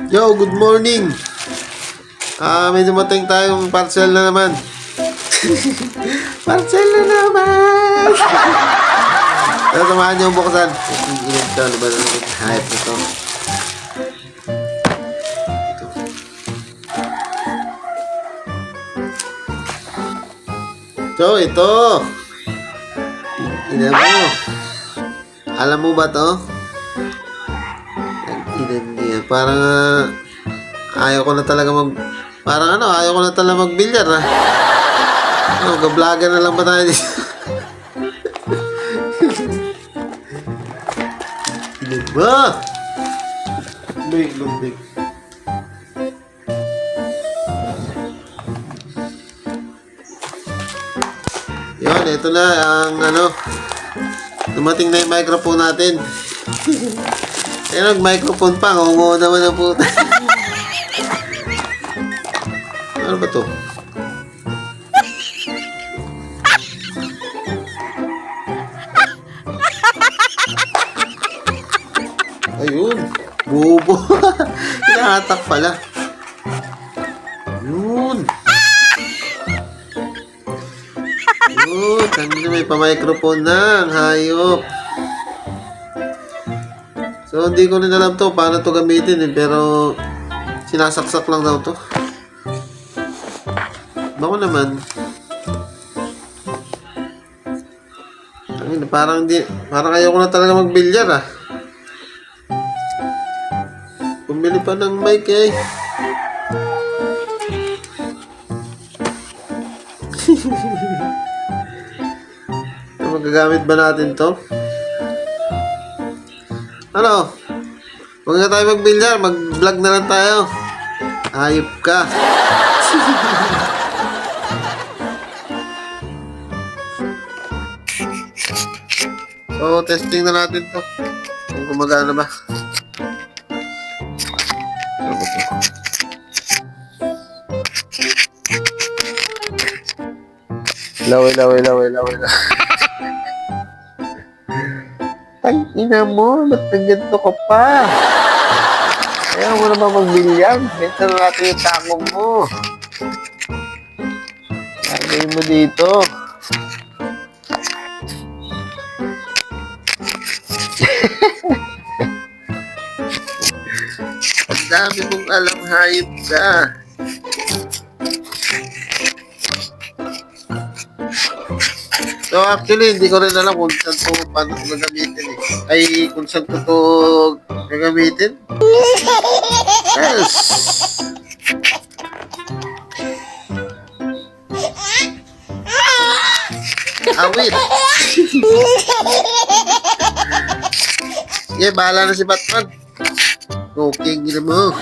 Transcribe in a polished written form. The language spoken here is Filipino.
Yo, good morning. May dumating tayong parcel na naman. Parcel na naman. Samahan niyo ang buksan. Ingat ka, ano ba naman? Hype na to. So, ito. Ina mo. Alam mo ba to? Parang ayaw ko na talaga ayaw ko na talaga magbilyar ha. Ga-vlogger na lang ba tayo dito? Diba? Lumbig. Yun, ito na ang dumating na yung microphone natin. Nag-microphone pa, ngungo naman ang puta. Ano ba to? Ayun, bubo. Hinahatak pala. Yun. Kanina may pa-microphone na, ang hayop. So, hindi ko rin alam to paano to gamitin pero sinasaksak lang daw to. Bako naman. Parang ayoko na talaga magbilyar ah. Bumili pa ng mic eh. Magagamit ba natin to? Ano? Huwag na tayo magbilyar, mag-vlog na lang tayo. Hayop ka. So, testing na natin to. Kung gumagana ba. Ilaw. Ay, ina mo, ba't nagganto ka pa? Ayaw mo naman magbilyar. Benta na natin yung takong mo. Lagay mo dito. Ang dami mong alam, hayop ka. So actually, hindi ko rin alam kung saan ito paano ito gagamitin eh. Ay, kung saan ito gagamitin. Yes! Awit! Sige, bahala na si Batman. Okay, gina mo.